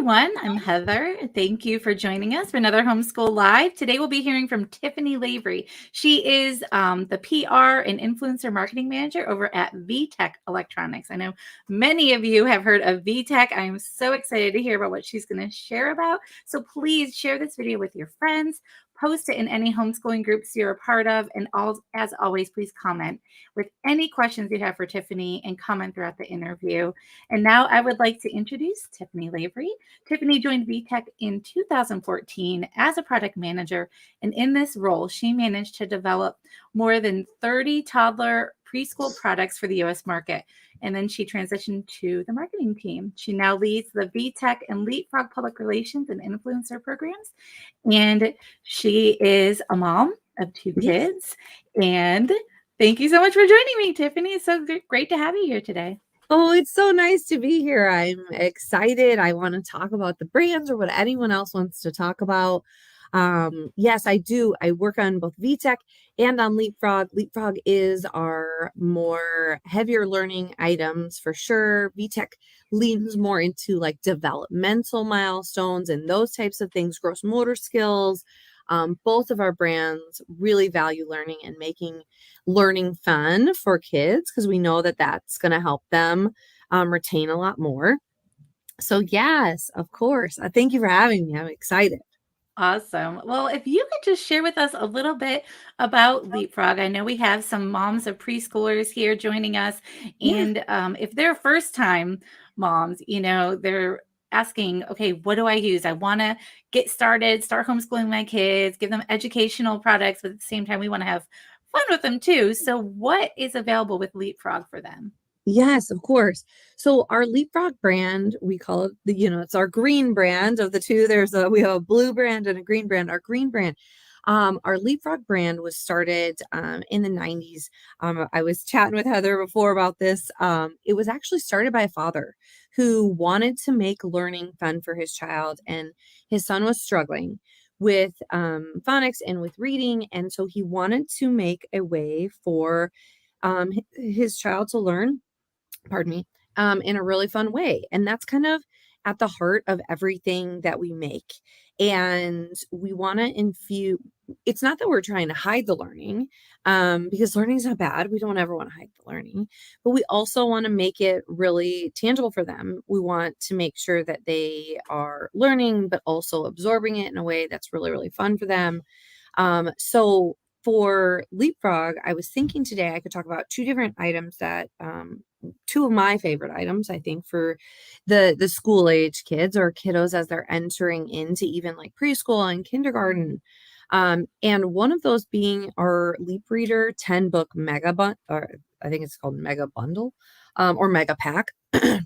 everyone. I'm Heather. Thank you for joining us for another Homeschool Live. Today we'll be hearing from Tiffany Lavery. She is the PR and influencer marketing manager over at VTech Electronics. I know many of you have heard of VTech. I am so excited to hear about what she's going to share about. So please share this video with your friends. Post it in any homeschooling groups you're a part of. And as always, please comment with any questions you have for Tiffany and comment throughout the interview. And now I would like to introduce Tiffany Lavery. Tiffany joined VTech in 2014 as a product manager. And in this role, she managed to develop more than 30 toddler preschool products for the U.S. market. And then she transitioned to the marketing team. She now leads the VTech and LeapFrog public relations and influencer programs. And she is a mom of 2 kids. And thank you so much for joining me, Tiffany. It's so great to have you here today. Oh, it's so nice to be here. I'm excited. I want to talk about the brands or what anyone else wants to talk about. Yes, I do. I work on both VTech and on LeapFrog. LeapFrog is our more heavier learning items for sure. VTech leans more into like developmental milestones and those types of things, gross motor skills. Both of our brands really value learning and making learning fun for kids because we know that that's going to help them retain a lot more. So yes, of course. Thank you for having me. I'm excited. Awesome. Well, if you could just share with us a little bit about LeapFrog. I know we have some moms of preschoolers here joining us. And if they're first-time moms, they're asking, okay, what do I use? I want to get started, start homeschooling my kids, give them educational products, but at the same time, we want to have fun with them too. So what is available with LeapFrog for them? Yes, of course. So our LeapFrog brand, we call it it's our green brand of the two. We have a blue brand and a green brand. Our green brand, our LeapFrog brand was started in the 90s. I was chatting with Heather before about this. It was actually started by a father who wanted to make learning fun for his child, and his son was struggling with phonics and with reading, and so he wanted to make a way for his child to learn, pardon me, in a really fun way. And that's kind of at the heart of everything that we make. And we want to infuse, it's not that we're trying to hide the learning, because learning is not bad. We don't ever want to hide the learning, but we also want to make it really tangible for them. We want to make sure that they are learning, but also absorbing it in a way that's really, really fun for them. So for LeapFrog, I was thinking today I could talk about 2 different items that, 2 of my favorite items, I think, for the school age kids or kiddos as they're entering into even like preschool and kindergarten. And one of those being our LeapReader 10 book or I think it's called mega bundle, or mega pack. And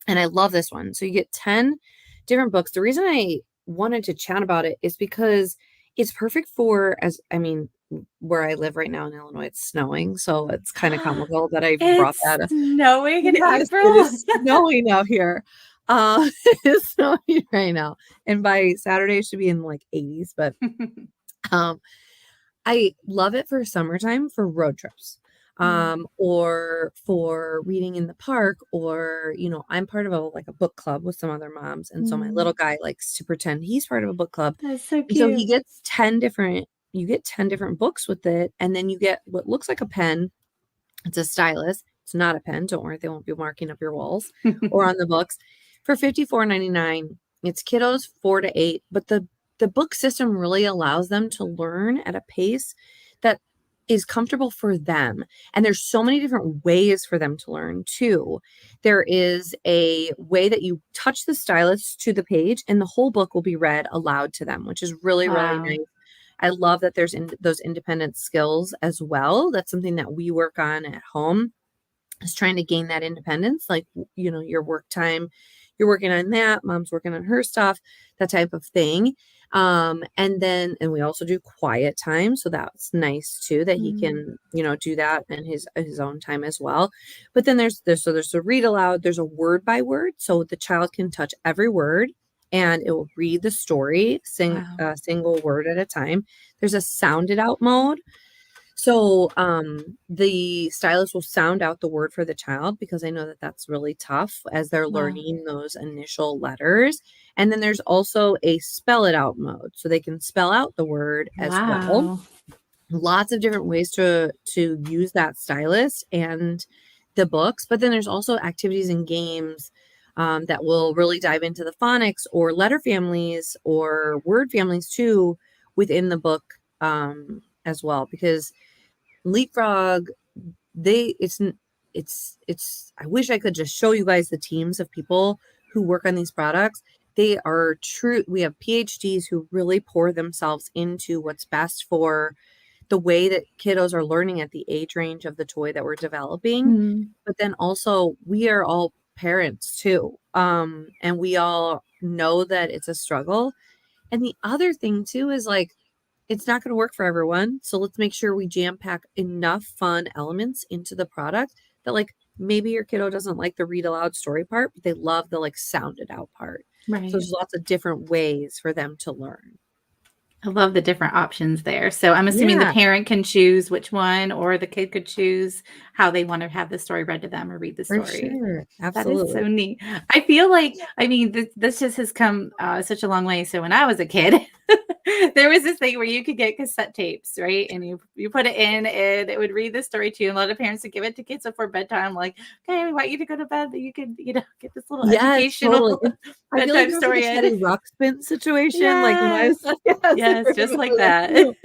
I love this one. So you get 10 different books. The reason I wanted to chat about it is because it's perfect for, where I live right now in Illinois, it's snowing. So it's kind of comical that I brought that up. It's snowing in Yes, April. it is snowing out here. It's snowing right now. And by Saturday, it should be in like 80s. But I love it for summertime for road trips. Or for reading in the park, or I'm part of a book club with some other moms, and so my little guy likes to pretend he's part of a book club. That's so And so he cute. gets 10 different books with it, and then you get what looks like a pen. It's a stylus. It's not a pen. Don't worry, they won't be marking up your walls or on the books. For $54.99. It's kiddos 4 to 8, but the book system really allows them to learn at a pace that is comfortable for them. And there's so many different ways for them to learn too. There is a way that you touch the stylus to the page and the whole book will be read aloud to them, which is really, really nice. I love that there's those independent skills as well. That's something that we work on at home, is trying to gain that independence. Like, your work time, you're working on that, mom's working on her stuff, that type of thing. And we also do quiet time. So that's nice too, that he can, do that in his own time as well. But then there's a read aloud, there's a word by word. So the child can touch every word and it will read the story, single word at a time. There's a sounded out mode. So the stylus will sound out the word for the child because I know that that's really tough as they're Wow. learning those initial letters. And then there's also a spell it out mode. So they can spell out the word as well. Wow. Lots of different ways to use that stylus and the books. But then there's also activities and games that will really dive into the phonics or letter families or word families too within the book as well. Because LeapFrog, they it's I wish I could just show you guys the teams of people who work on these products. They are true. We have PhDs who really pour themselves into what's best for the way that kiddos are learning at the age range of the toy that we're developing. Mm, But then also we are all parents too. And we all know that it's a struggle. And the other thing too is like it's not going to work for everyone. So let's make sure we jam pack enough fun elements into the product that like maybe your kiddo doesn't like the read aloud story part, but they love the like sounded out part. So right. there's lots of different ways for them to learn. I love the different options there. So I'm assuming the Yeah, parent can choose which one, or the kid could choose how they want to have the story read to them or read the for story. sure. That is so Absolutely. neat. I feel like, I mean, this just has come such a long way. So when I was a kid, there was this thing where you could get cassette tapes, right? And you put it in, and it would read the story to you. And a lot of parents would give it to kids before bedtime, like, okay, we want you to go to bed, that you can, get this little Yes, totally. educational And I feel like bedtime it was like a story in. Teddy Ruxpin situation, like when I Yes. was yes, I Yes, just like remember that that. too.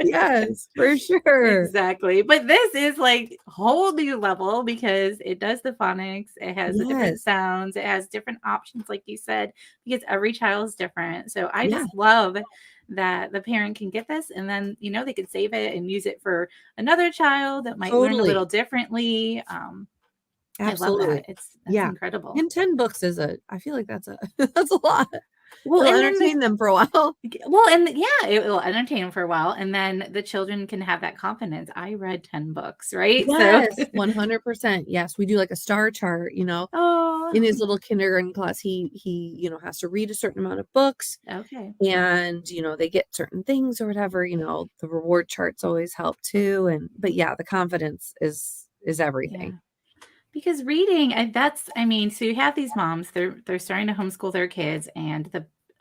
Yes, for sure. Exactly. But this is like whole new level because it does the phonics, it has the different Yes. sounds, it has different options, like you said, because every child is different. So I Yeah, just love that the parent can get this and then, they can save it and use it for another child that might learn a totally. little differently. I love that. Absolutely. That's Yeah. incredible. And 10 books is I feel like that's a that's a lot. Well, It'll and then entertain them for a while. and yeah, it will entertain them for a while, and then the children can have that confidence. I read 10 books, right? So, Yes, 100%. Yes, we do like a star chart, oh, in his little kindergarten class, has to read a certain amount of books okay, and, they get certain things or whatever, the reward charts always help too. But yeah, the confidence is yeah. everything. Because reading, and I mean, so you have these moms, they're starting to homeschool their kids, and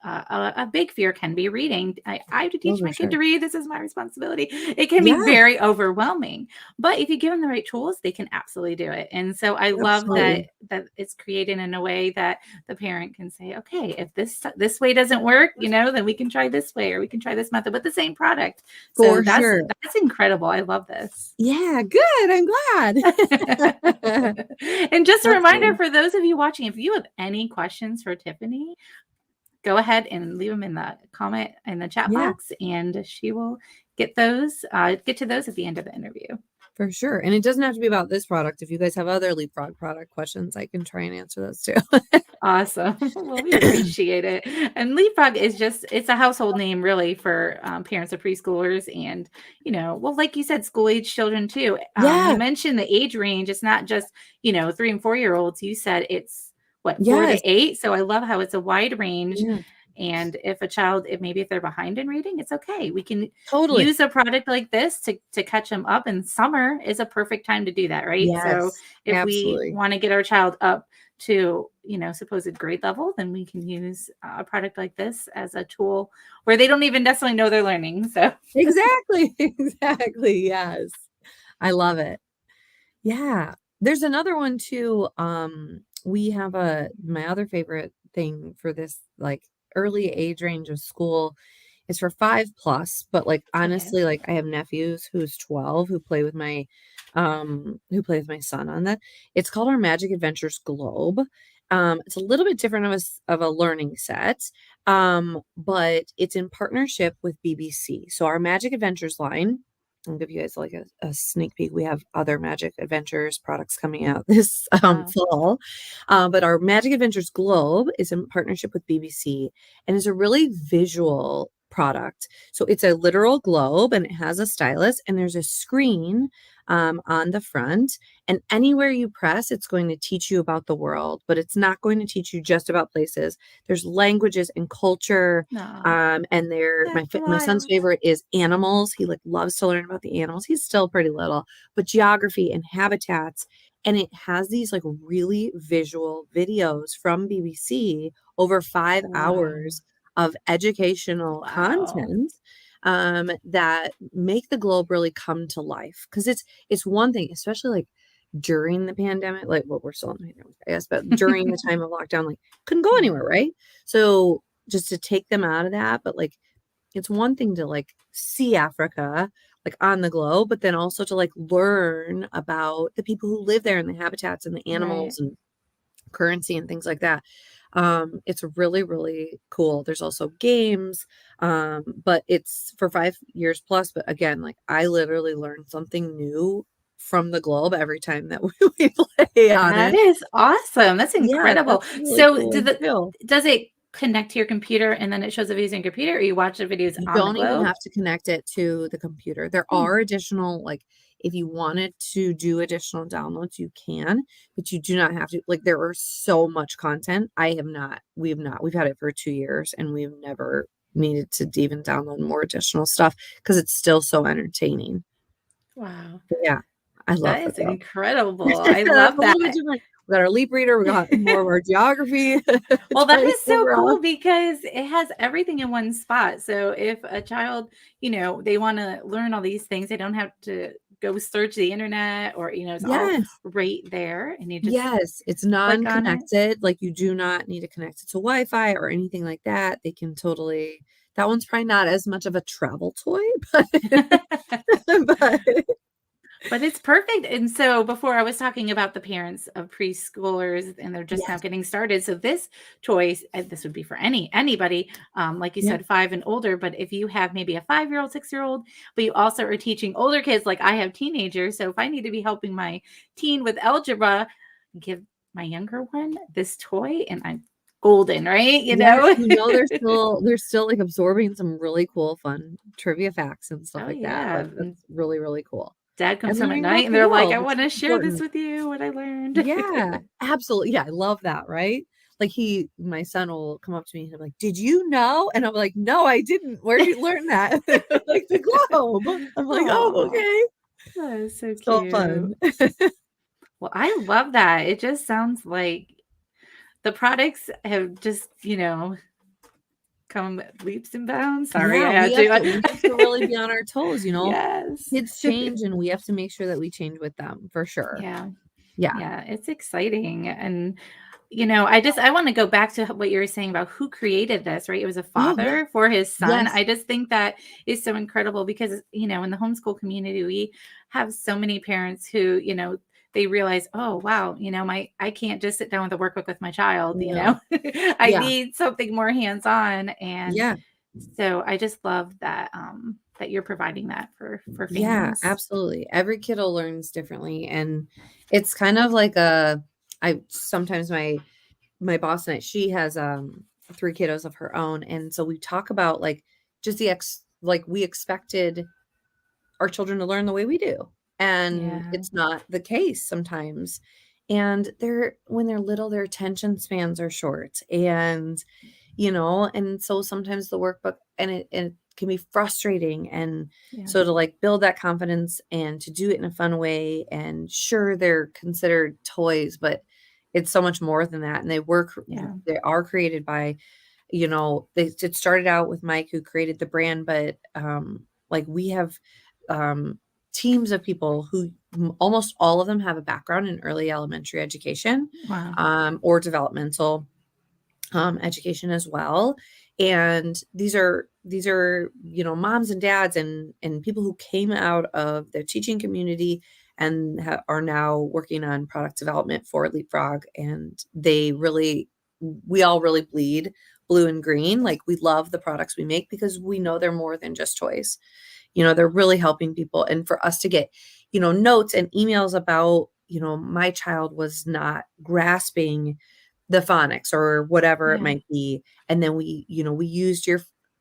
a big fear can be reading. I have to Oh, teach for my kid to sure. read. This is my responsibility. It can be Yeah, very overwhelming, but if you give them the right tools, they can absolutely do it. And so I love that absolutely. it's created in a way that the parent can say, okay, if this way doesn't work, then we can try this way, or we can try this method with the same product. So For that's sure. that's incredible. I love this. Yeah, good. I'm glad. And just a reminder Absolutely. for those of you watching, if you have any questions for Tiffany, go ahead and leave them in the comment in the chat Yeah, box, and she will get to those at the end of the interview. for sure. And it doesn't have to be about this product. If you guys have other LeapFrog product questions, I can try and answer those too. Awesome. Well, we appreciate it. And LeapFrog it's a household name really for parents of preschoolers and, well, like you said, school age children too. You Yeah. mentioned the age range. It's not just, 3 and 4 year olds. You said it's what, 4 to Yes. 8. So I love how it's a wide range. Yeah. And if a child, if they're behind in reading, it's okay. We can Totally. use a product like this to catch them up. And summer is a perfect time to do that, right? So Yes. if we Absolutely. want to get our child up to supposed grade level, then we can use a product like this as a tool where they don't even necessarily know they're learning. So Exactly. Exactly. Yes. I love it. Yeah. There's another one too. We have my other favorite thing for this like early age range of school is for 5 plus, but like okay. honestly, like I have nephews who's 12 who play with my son on that. It's called our Magic Adventures Globe. It's a little bit different of a learning set. But it's in partnership with BBC. So our Magic Adventures line, I'll give you guys like a sneak peek. We have other Magic Adventures products coming out this Wow. fall. But our Magic Adventures Globe is in partnership with BBC and is a really visual product. So it's a literal globe and it has a stylus and there's a screen on the front. And anywhere you press, it's going to teach you about the world, but it's not going to teach you just about places. There's languages and culture. No, And that's my son's wild. favorite is animals. He like loves to learn about the animals. He's still pretty little, but geography and habitats. And it has these like really visual videos from BBC over 5 hours Wow. of educational Wow. content that make the globe really come to life. Because it's one thing, especially like during the pandemic, like well, we're still in the pandemic, I guess, but during the time of lockdown, like couldn't go Yeah. anywhere, right? So just to take them out of that, but like it's one thing to like see Africa like on the globe, but then also to like learn about the people who live there and the habitats and the Right. animals and currency and things like that. It's really, really cool. There's also games, but it's for 5 years plus. But again, like I literally learn something new from the globe every time that we play on That it. is awesome. That's Yeah, incredible. that's really So, cool too. does it connect to your computer and then it shows the videos on your computer, or you watch the videos You on the don't even globe? have to connect it to the computer. There Hmm. are additional, like, if you wanted to do additional downloads, you can, but you do not have to. Like, there are so much content. We've had it for 2 years and we've never needed to even download more additional stuff because it's still so entertaining. Wow. But yeah, I love That the is globe. incredible. I That's love a little bit that. different. We got our Leap Reader, we got more of our geography Well, that toys is so over on. cool because it has everything in one spot. So if a child, they want to learn all these things, they don't have to go search the internet or, it's all Yes. right there and you just Yes, it's click on it. non-connected, like, you do not need to connect it to Wi-Fi or anything like that. They can totally that one's probably not as much of a travel toy, but but But it's perfect. And so before I was talking about the parents of preschoolers and they're just now yes, getting started. So this choice, this would be for anybody, like you yeah, said, 5 and older. But if you have maybe a 5-year-old, 6-year-old, but you also are teaching older kids, like I have teenagers. So if I need to be helping my teen with algebra, give my younger one this toy and I'm golden, right? yes, they're still, like, absorbing some really cool, fun trivia facts and stuff Oh like that, like, yeah. that's really, really cool. Dad And comes home at learning night about and the they're like, I world, which want is to share this important. with you, what I learned. Yeah, absolutely. Yeah, I love that, right? Like my son will come up to me and he'll be like, "Did you know?" And I'm like, "No, I didn't. Where did you learn that?" Like the globe. I'm like, "Oh, Oh, okay." that is so So cute. fun. Well, I love that. It just sounds like the products have just, come leaps and bounds. Sorry, Yeah, I had to. we have to really be on our toes, you know? Yes. Kids change and we have to make sure that we change with them for sure. Yeah. Yeah. Yeah, it's exciting. And, I want to go back to what you were saying about who created this, right? It was a Oh, yeah. father for his son. Yes. I just think that is so incredible because, in the homeschool community, we have so many parents who, they realize, oh, wow, I can't just sit down with a workbook with my child, No. I Yeah. need something more hands-on. And Yeah. so I just love that, that you're providing that for Yeah, families. absolutely. Every kiddo learns differently, and it's kind of like I sometimes my boss and I, she has 3 kiddos of her own, and so we talk about like just like we expected our children to learn the way we do, and Yeah. it's not the case sometimes. And when they're little, their attention spans are short, and so sometimes the workbook and it can be frustrating. And Yeah. so to like build that confidence and to do it in a fun way, and sure, they're considered toys, but it's so much more than that. And Yeah. they are created by, it started out with Mike who created the brand, but like we have um teams of people who almost all of them have a background in early elementary education, Wow. or developmental education as well. And these are moms and dads and people who came out of their teaching community and are now working on product development for LeapFrog. And we all really bleed blue and green. Like we love the products we make because we know they're more than just toys. They're really helping people. And for us to get notes and emails about my child was not grasping the phonics or whatever it Yeah. might be. And then we used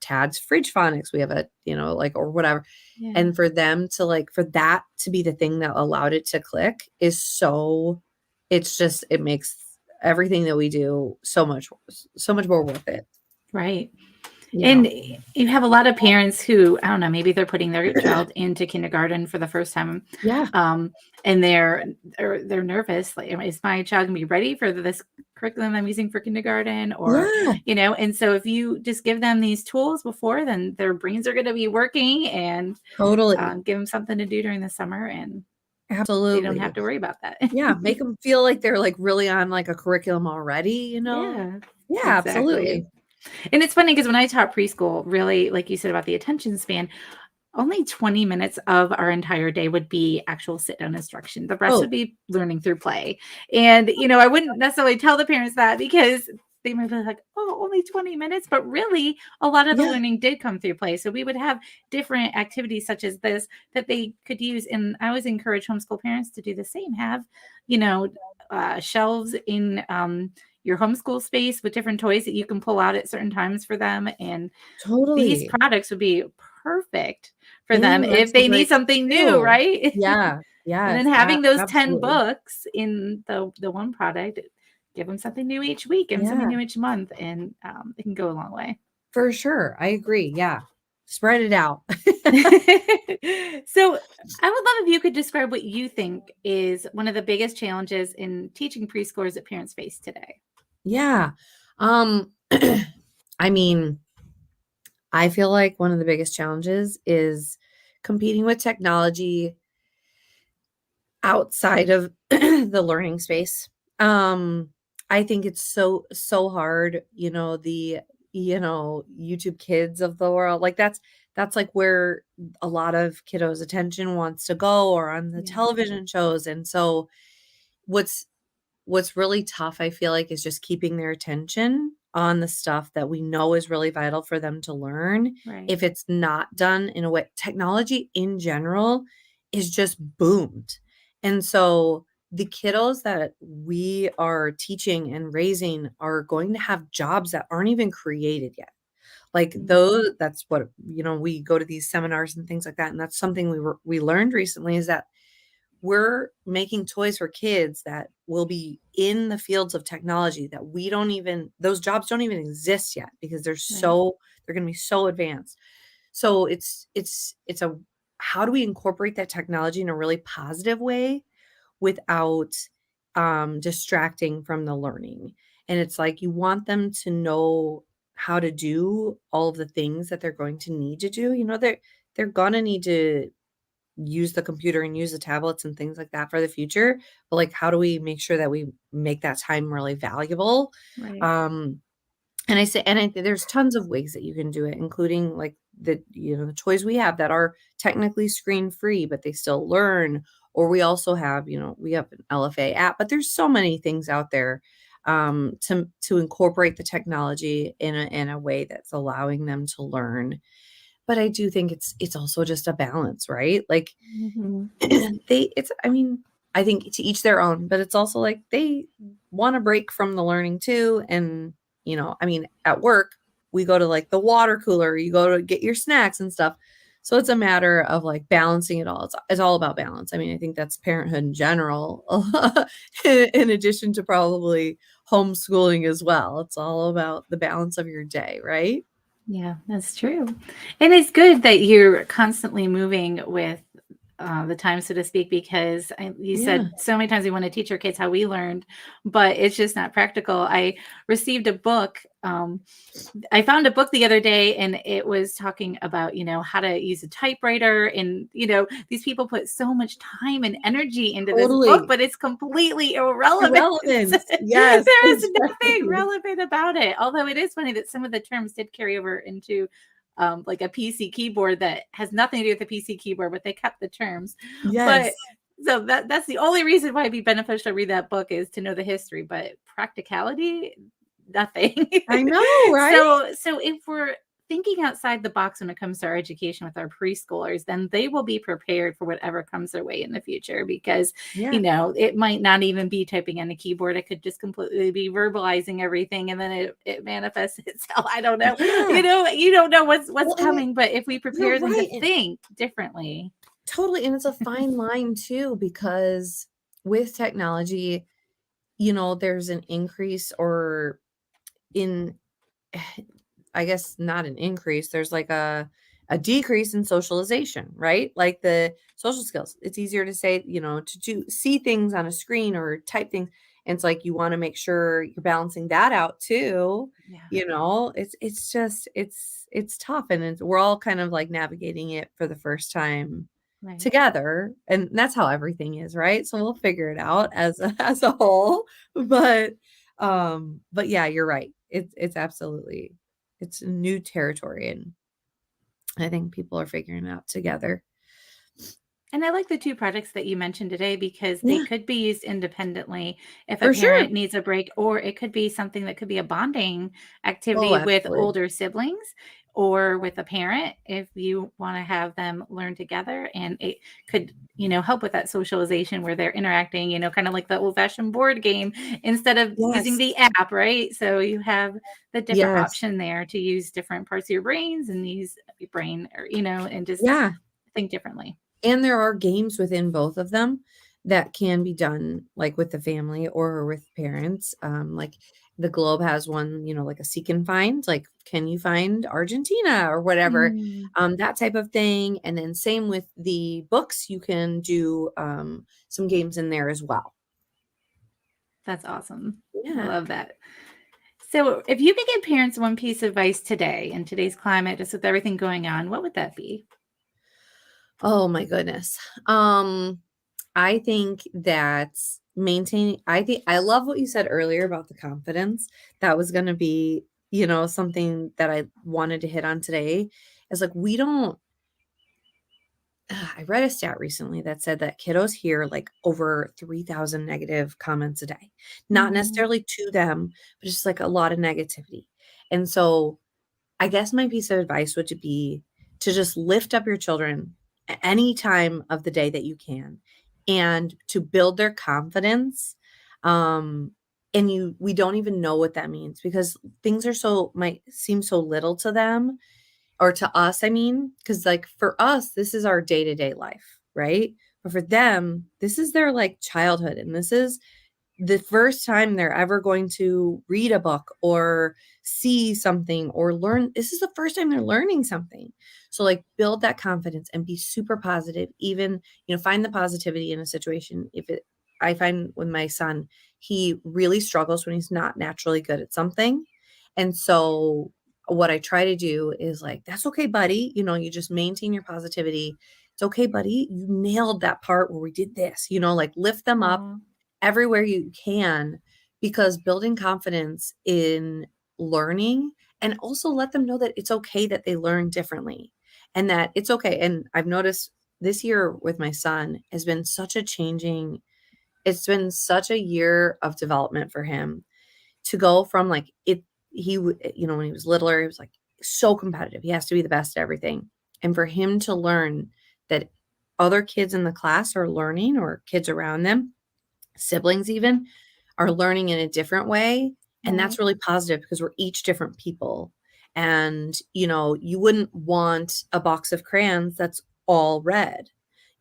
Tad's fridge phonics. We have a, like, or whatever. Yeah. And for them to like, for that to be the thing that allowed it to click is so, it makes everything that we do so much more worth it. Right. You And know? you have a lot of parents who, I don't know, maybe they're putting their child into kindergarten for the first time. Yeah. And they're nervous. Like, is my child gonna be ready for this curriculum I'm using for kindergarten? Or, Yeah. And so if you just give them these tools before, then their brains are going to be working, and Totally. give them something to do during the summer, and Absolutely. they don't have to worry about that. Yeah. Make them feel like they're like really on like a curriculum already, Yeah, Yeah, exactly. absolutely. And it's funny because when I taught preschool, really, like you said about the attention span, only 20 minutes of our entire day would be actual sit down instruction. The rest would be learning through play. And, I wouldn't necessarily tell the parents that, because they might be like, oh, only 20 minutes. But really, a lot of the learning did come through play. So we would have different activities such as this that they could use. And I always encourage homeschool parents to do the same. Have, shelves in your homeschool space with different toys that you can pull out at certain times for them. And these products would be perfect for them if they need something new, right? Yeah. Yeah. And then having those 10 books in the one product, give them something new each week, give them something new each month, and it can go a long way. For sure. I agree. Yeah. Spread it out. So I would love if you could describe what you think is one of the biggest challenges in teaching preschoolers that parents face today. Yeah. I mean, I feel like one of the biggest challenges is competing with technology outside of the learning space. I think it's so hard, the YouTube Kids of the world. Like that's like where a lot of kiddos' attention wants to go, or on the television shows. And so what's really tough, I feel like, is just keeping their attention on the stuff that we know is really vital for them to learn. Right. If it's not done in a way, technology in general is just boomed. And so the kiddos that we are teaching and raising are going to have jobs that aren't even created yet. Like those, that's what, we go to these seminars and things like that. And that's something we learned recently, is that we're making toys for kids that will be in the fields of technology that those jobs don't even exist yet, because they're going to be so advanced. So it's how do we incorporate that technology in a really positive way without distracting from the learning? And it's like, you want them to know how to do all of the things that they're going to need to do. They're going to need to use the computer and use the tablets and things like that for the future. But like, how do we make sure that we make that time really valuable? Right. And I say, there's tons of ways that you can do it, including like the toys we have that are technically screen free, but they still learn. Or we also have, we have an LFA app, but there's so many things out there to incorporate the technology in a way that's allowing them to learn. But I do think it's also just a balance, right? Like I think to each their own, but it's also like they want to break from the learning too. And, at work, we go to like the water cooler, you go to get your snacks and stuff. So it's a matter of like balancing it all. It's all about balance. I mean, I think that's parenthood in general, in addition to probably homeschooling as well. It's all about the balance of your day, right? Yeah, that's true. And it's good that you're constantly moving with the time, so to speak, because you said so many times we want to teach our kids how we learned, but it's just not practical. I received a book. I found a book the other day, and it was talking about, how to use a typewriter. And, these people put so much time and energy into this book, but it's completely irrelevant. Yes. There is nothing relevant about it. Although it is funny that some of the terms did carry over into like a PC keyboard that has nothing to do with the PC keyboard, but they kept the terms. Yes. But so that's the only reason why it'd be beneficial to read that book, is to know the history, but practicality, nothing. I know, right? So if we're thinking outside the box when it comes to our education with our preschoolers, then they will be prepared for whatever comes their way in the future, because Yeah. it might not even be typing on a keyboard. It could just completely be verbalizing everything, and then it manifests itself. I don't know. Yeah. You don't know what's Well, and coming, but if we you're prepare them to right. think differently. Totally. And it's a fine line too, because with technology, there's an increase or in, I guess not an increase, there's like a decrease in socialization, right? Like the social skills. It's easier to say, see things on a screen or type things. And it's like you want to make sure you're balancing that out too. Yeah. It's just it's tough, and we're all kind of like navigating it for the first time Right. together, and that's how everything is, right? So we'll figure it out as as a whole. But yeah, you're right. It's absolutely, it's new territory, and I think people are figuring it out together. And I like the 2 projects that you mentioned today, because they Yeah, could be used independently if a for sure. parent needs a break, or it could be something that could be a bonding Oh, activity with absolutely. older siblings or with a parent if you want to have them learn together. And it could, help with that socialization where they're interacting, kind of like the old-fashioned board game instead of using Yes. the app, right? So you have the different Yes. option there to use different parts of your brains and use your brain, or, and just Yeah. think differently. And there are games within both of them that can be done like with the family or with parents. Like the Globe has one, like a seek and find, like can you find Argentina or whatever, Mm. that type of thing. And then same with the books, you can do some games in there as well. That's awesome. I Yeah. love that. So, if you could give parents one piece of advice today in today's climate, just with everything going on, what would that be? Oh my goodness. I think that maintaining, I think I love what you said earlier about the confidence. That was going to be, something that I wanted to hit on today. Is like we don't I read a stat recently that said that kiddos hear like over 3,000 negative comments a day. Not Mhm. necessarily to them, but just like a lot of negativity. And so I guess my piece of advice would be to just lift up your children any time of the day that you can, and to build their confidence. Um, and we don't even know what that means, because things might seem so little to them, or to us, I mean, because like for us, this is our day-to-day life, right? But for them, this is their like childhood, and this is the first time they're ever going to read a book or see something or learn. This is the first time they're learning something. So like build that confidence and be super positive. Even, find the positivity in a situation. I find with my son, he really struggles when he's not naturally good at something. And so what I try to do is like, that's okay, buddy. You just maintain your positivity. It's okay, buddy. You nailed that part where we did this, like lift them up Aw. everywhere you can, because building confidence in learning, and also let them know that it's okay that they learn differently, and that it's okay. And I've noticed this year with my son has been it's been such a year of development for him, to go from like when he was littler, he was like so competitive. He has to be the best at everything. And for him to learn that other kids in the class are learning, or kids around them, siblings even, are learning in a different way. And Right. that's really positive, because we're each different people. And, you wouldn't want a box of crayons that's all red.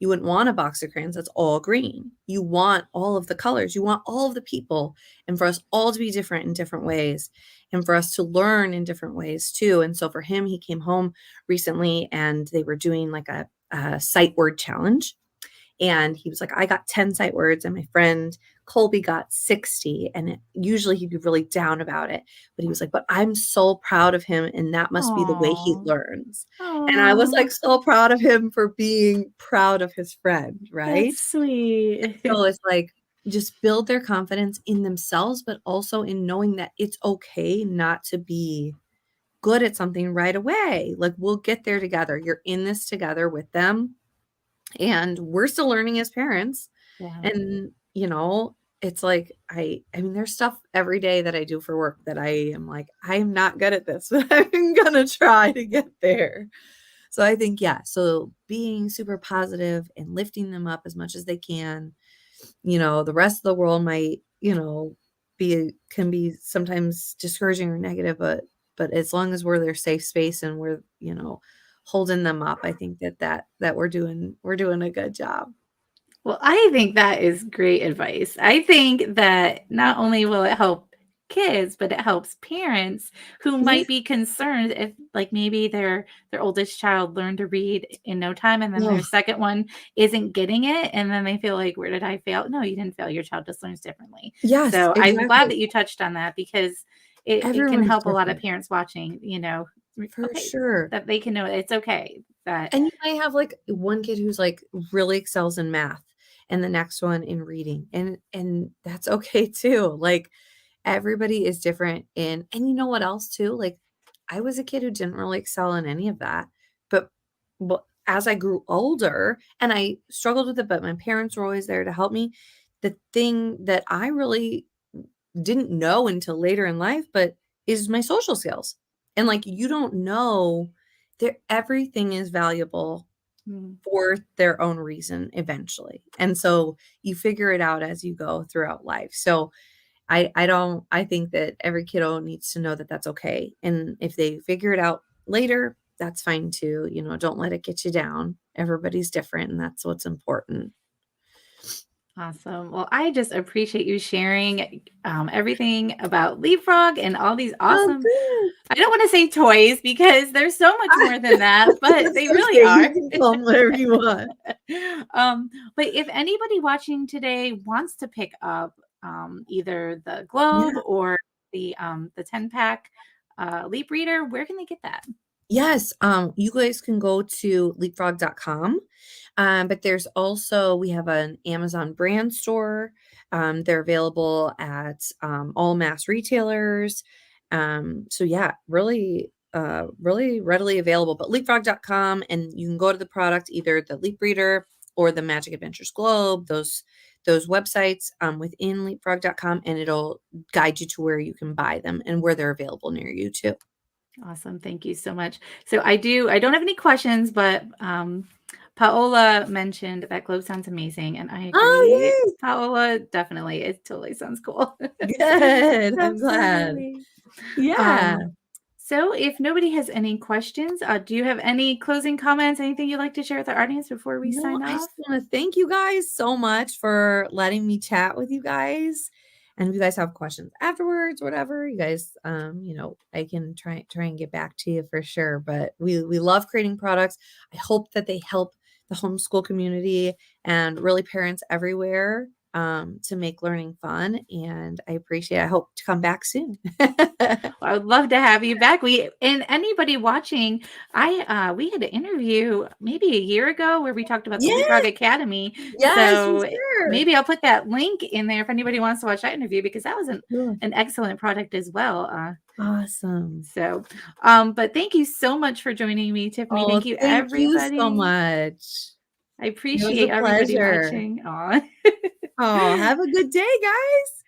You wouldn't want a box of crayons that's all green. You want all of the colors. You want all of the people, and for us all to be different in different ways, and for us to learn in different ways too. And so for him, he came home recently and they were doing like a sight word challenge. And he was like, I got 10 sight words, and my friend Colby got 60. And usually he'd be really down about it. But he was like, but I'm so proud of him. And that must be the way he Aw. learns. And I was Aw. like, so proud of him for being proud of his friend. Right. That's sweet. So it's like, just build their confidence in themselves, but also in knowing that it's okay not to be good at something right away. Like, we'll get there together. You're in this together with them, and we're still learning as parents. Yeah. And, it's like I mean, there's stuff every day that I do for work that I am like, I am not good at this, but I'm gonna try to get there. So I think, yeah, so being super positive and lifting them up as much as they can. The rest of the world might, can be sometimes discouraging or negative, but as long as we're their safe space and we're, holding them up, I think that we're doing a good job. Well, I think that is great advice. I think that not only will it help kids, but it helps parents who Yeah. might be concerned if like maybe their oldest child learned to read in no time and then Oh, their second one isn't getting it and then they feel like where did I fail? No, you didn't fail. Your child just learns differently. yes, So I'm glad exactly. that you touched on that because it can Everyone is help a lot of different, parents watching, for okay, sure. that they can know it's okay that And you might have, like, one kid who's, like, really excels in math and the next one in reading, and that's okay too. Like, everybody is different and you know what else too? Like, I was a kid who didn't really excel in any of that, but as I grew older and I struggled with it, but my parents were always there to help me, the thing that I really didn't know until later in life, but is my social skills. And, like, you don't know that everything is valuable mm, for their own reason eventually. And so you figure it out as you go throughout life. So I think that every kiddo needs to know that that's okay. And if they figure it out later, that's fine too. Don't let it get you down. Everybody's different and that's what's important. awesome. Well, I just appreciate you sharing everything about LeapFrog and all these Oh, awesome, good. I don't want to say toys because there's so much more than that, but they It's really okay. You are. can call them whatever you want. But if anybody watching today wants to pick up either the Globe Yeah. or the 10 pack Leap Reader, where can they get that? Yes, you guys can go to leapfrog.com. But there's also we have an Amazon brand store. They're available at all mass retailers. So yeah, really readily available. But leapfrog.com, and you can go to the product, either the Leap Reader or the Magic Adventures Globe, those websites within leapfrog.com, and it'll guide you to where you can buy them and where they're available near you too. Awesome. Thank you so much. So I don't have any questions, but Paola mentioned that globe sounds amazing. And I agree. Oh, Paola, definitely. It totally sounds cool. yay! Good. I'm glad. Absolutely. Yeah. Um, so if nobody has any questions, do you have any closing comments, anything you'd like to share with our audience before we No, sign I off? just want to thank you guys so much for letting me chat with you guys. And if you guys have questions afterwards, whatever, you guys, I can try and get back to you for sure. But we love creating products. I hope that they help the homeschool community and really parents everywhere to make learning fun. And I appreciate it. I hope to come back soon. I would love to have you back. And anybody watching, we had an interview maybe a year ago where we talked about the Yeah, LeapFrog Academy. yes, for So sure. maybe I'll put that link in there if anybody wants to watch that interview because that was Sure. an excellent product as well. Awesome. But thank you so much for joining me, Tiffany. Oh, Thank you, thank you so everybody. much. I It was a appreciate everybody pleasure. watching. Aw. Oh, have a good day, guys.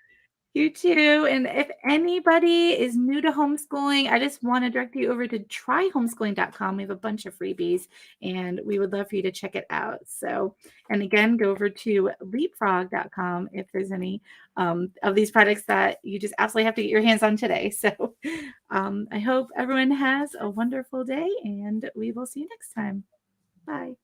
You too. And if anybody is new to homeschooling, I just want to direct you over to tryhomeschooling.com. We have a bunch of freebies and we would love for you to check it out. So, and again, go over to leapfrog.com if there's any of these products that you just absolutely have to get your hands on today. So, I hope everyone has a wonderful day and we will see you next time. Bye.